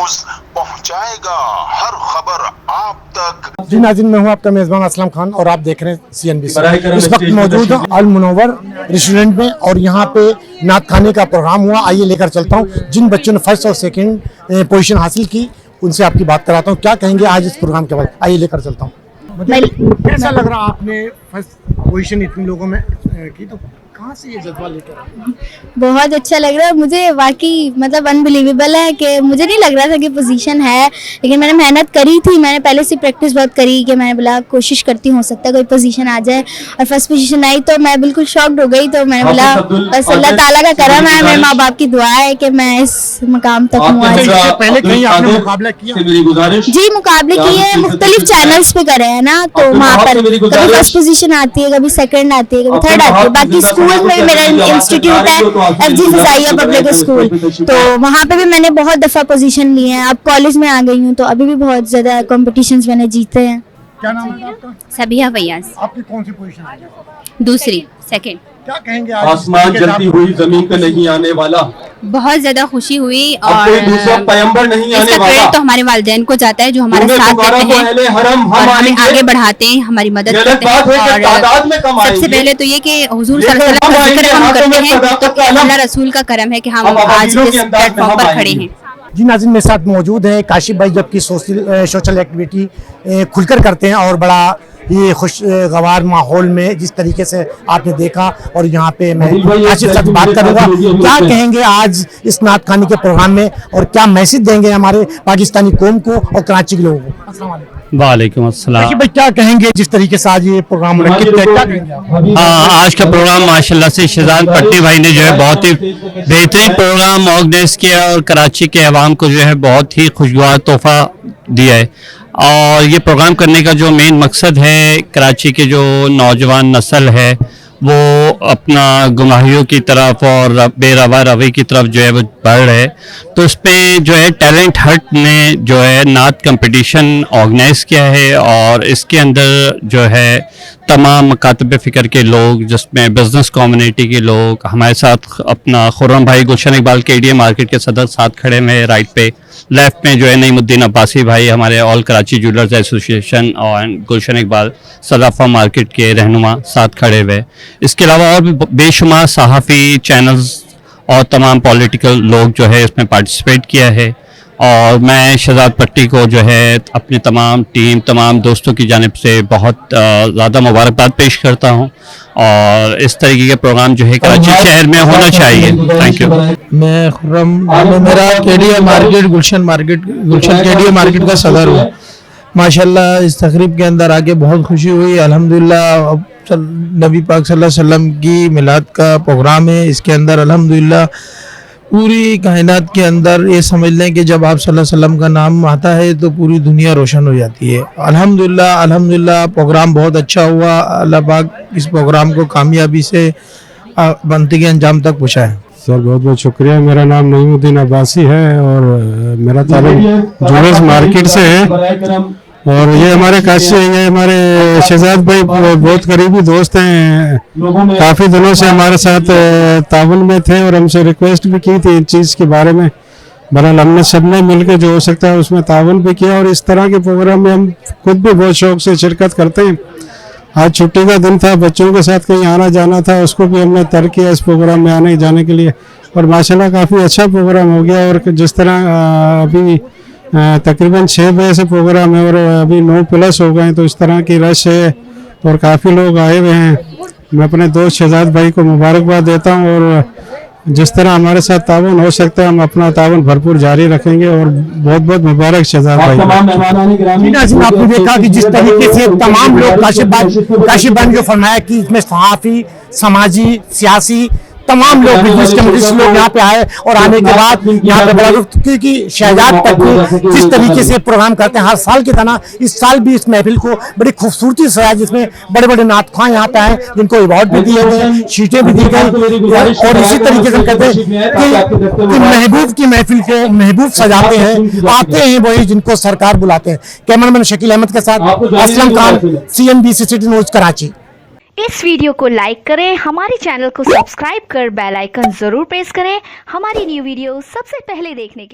News पहुंचाएगा हर खबर आप तक। जी नाज़रीन, मैं हूं आपका मेज़बान असलम खान और आप देख रहे हैं CNBC। इस वक्त मौजूद हूं अल मुनव्वर रेस्टोरेंट में और यहाँ पे नात खाने का प्रोग्राम हुआ। आइए लेकर चलता हूँ जिन बच्चों ने फर्स्ट और सेकंड पोजीशन हासिल की, उनसे आपकी बात कराता हूँ। क्या कहेंगे आज इस प्रोग्राम के बाद? आइए लेकर चलता हूँ। कैसा लग रहा आपने फर्स्ट पोजीशन इतने लोगों में की, तो कहाँ से ये जज्बा लेकर आए? बहुत अच्छा लग रहा है मुझे, वाकई मतलब अनबिलीवेबल है कि मुझे नहीं लग रहा था कि पोजीशन है, लेकिन मैंने मेहनत करी थी। मैंने पहले से प्रैक्टिस बहुत करी कि मैंने बोला कोशिश करती हूँ, हो सकता है कोई पोजीशन आ जाए, और फर्स्ट पोजीशन आई तो मैं बिल्कुल शॉक्ड हो गई। तो मैंने बोला बस अल्लाह ताला का करम है, मेरे माँ बाप की दुआ है कि मैं इस मकाम तक हूँ आज। पहले कहीं आपने मुकाबला किया? जी मुकाबले किए, मुख्तलिफ चैनल्स पे करे हैं ना, तो वहाँ पर कभी फर्स्ट पोजीशन आती है, कभी सेकंड आती है, कभी थर्ड आती है। बाकी स्कूल में भी मेरा इंस्टीट्यूट है FG फिजाइया पब्लिक स्कूल, तो वहाँ पे भी मैंने बहुत दफा पोजीशन लिए हैं। अब कॉलेज में आ गई हूँ तो अभी भी बहुत ज्यादा कॉम्पिटिशंस मैंने जीते हैं। क्या नाम है आपका? सबिहा फैयाज। आपकी कौन सी पोजीशन है? दूसरी, सेकंड। क्या कहेंगे आज? आसमान जलती हुई जमीन पे नहीं आने वाला। बहुत ज्यादा खुशी हुई अब और कोई दूसरा पैगंबर नहीं आने इसका वाला। क्रेडिट तो हमारे वालिदैन को जाता है जो हमारा साथ देते हैं और हमें आगे बढ़ाते हैं, हमारी मदद करते हैं। और सबसे पहले तो ये कि हुजूर सल्लल्लाहु अलैहि वसल्लम का जिक्र हम करते हैं कि अल्लाह रसूल का करम है कि हम आज इस प्लेटफॉर्म पर खड़े हैं। जी नाज़रीन, मेरे साथ मौजूद है काशिफ भाई, जबकि सोशल एक्टिविटी खुलकर करते हैं और बड़ा ये खुशगवार माहौल में जिस तरीके से आपने देखा। और यहाँ पे मैं काशिफ से बात करूँगा, क्या कहेंगे आज इस नात खानी के प्रोग्राम में और क्या मैसेज देंगे हमारे पाकिस्तानी कौम को और कराची के लोगों को? अस्सलाम वालेकुम। वालेकुम अस्सलाम। भाई क्या कहेंगे जिस तरीके से आज ये प्रोग्राम मुनक्किद है, क्या कहेंगे आप? आज का प्रोग्राम माशाल्लाह से शहजाद पट्टी भाई ने जो है बहुत ही बेहतरीन प्रोग्राम ऑर्गेनाइज किया और कराची के अवाम को जो है बहुत ही खुशगवार तोहफा दिया है। और ये प्रोग्राम करने का जो मेन मकसद है, कराची के जो नौजवान नस्ल है वो अपना गुमराहियों की तरफ और बेरवा रवै की तरफ जो है वो बढ़ रहे है, तो उस पर जो है टैलेंट हट ने जो है नात कंपटीशन ऑर्गेनाइज किया है। और इसके अंदर जो है तमाम मकातब फ़िक्र के लोग, जिसमें बिज़नेस कम्युनिटी के लोग हमारे साथ, अपना खुर्रम भाई गुलशन इकबाल KDA मार्केट के सदर साथ खड़े में राइट पे, लेफ्ट में जो है नईमुद्दीन अब्बासी भाई हमारे ऑल कराची ज्वेलर्स एसोसिएशन और गुलशन इकबाल सराफा मार्केट के रहनुमा साथ खड़े हुए। इसके अलावा और भी बेशुमार सहाफ़ी चैनल्स और तमाम पॉलिटिकल लोग जो है इसमें पार्टिसिपेट किया है। और मैं शहजाद पट्टी को जो है अपनी तमाम टीम, तमाम दोस्तों की जानिब से बहुत ज़्यादा मुबारकबाद पेश करता हूँ। और इस तरीके के प्रोग्राम जो है कराची शहर में होना चाहिए। Thank you. मैं खुर्रम, मेरा KDA मार्केट गुलशन KDA मार्केट का सदर हूँ। माशाल्लाह इस तकरीब के अंदर आके बहुत खुशी हुई। अल्हम्दुलिल्लाह नबी पाक सल्लल्लाहु अलैहि वसल्लम की मिलाद का प्रोग्राम है। इसके अंदर अल्हम्दुलिल्लाह पूरी कायनात के अंदर ये समझ लें कि जब आप सल्लल्लाहु अलैहि वसल्लम का नाम आता है तो पूरी दुनिया रोशन हो जाती है। अल्हम्दुलिल्लाह प्रोग्राम बहुत अच्छा हुआ। अल्लाह पाक इस प्रोग्राम को कामयाबी से बनती के अंजाम तक पहुँचाए। सर बहुत बहुत शुक्रिया। मेरा नाम नईमुद्दीन अब्बासी है और मेरा ताल्लुक ज्वेलर्स मार्केट से है। और ये हमारे काशी, ये हमारे शहजाद भाई बहुत करीबी दोस्त हैं, काफ़ी दिनों से हमारे साथ ताउन में थे और हमसे रिक्वेस्ट भी की थी इस चीज़ के बारे में। बहरहाल हमने सब ने मिल के जो हो सकता है उसमें ताउन भी किया और इस तरह के प्रोग्राम में हम खुद भी बहुत शौक से शिरकत करते हैं। आज छुट्टी का दिन था, बच्चों के साथ कहीं आना जाना था, उसको भी हमने तर्क किया इस प्रोग्राम में आने जाने के लिए। और माशाल्लाह काफ़ी अच्छा प्रोग्राम हो गया। और जिस तरह अभी तकरीबन 6 बजे से प्रोग्राम है और अभी 9+ हो गए, तो इस तरह की रश है और काफ़ी लोग आए हुए हैं। मैं अपने दोस्त शहजाद भाई को मुबारकबाद देता हूँ और जिस तरह हमारे साथ ताउन हो सकता है हम अपना ताउन भरपूर जारी रखेंगे। और बहुत बहुत मुबारक शहजाद भाई। आपने देखा कि जिस तरीके से तमाम लोग काशिफ भाई ने जो फरमाया कि इसमें सहाफ़ी, समाजी, सियासी तमाम लोग, बिजनेस कम्युनिस्ट लोग यहाँ पे आए और आने के बाद यहाँ पे बड़ा, क्योंकि शहजाद पट्टी जिस तरीके से प्रोग्राम करते हैं हर साल की तरह इस साल भी इस महफिल को बड़ी खूबसूरती से आया, जिसमें बड़े बड़े नातख्वां यहाँ पे आए जिनको अवार्ड भी दिए गए, शीटें भी दी गई। और इसी तरीके से हम कहते हैं कि महबूब की महफिल को महबूब सजाते हैं, आते हैं वही जिनको सरकार बुलाते हैं। कैमरामैन शकील अहमद के साथ Aslam Khan, CNBC city news Karachi. इस वीडियो को लाइक करें, हमारे चैनल को सब्सक्राइब कर बेल आइकन जरूर प्रेस करें हमारी न्यू वीडियो सबसे पहले देखने के लिए।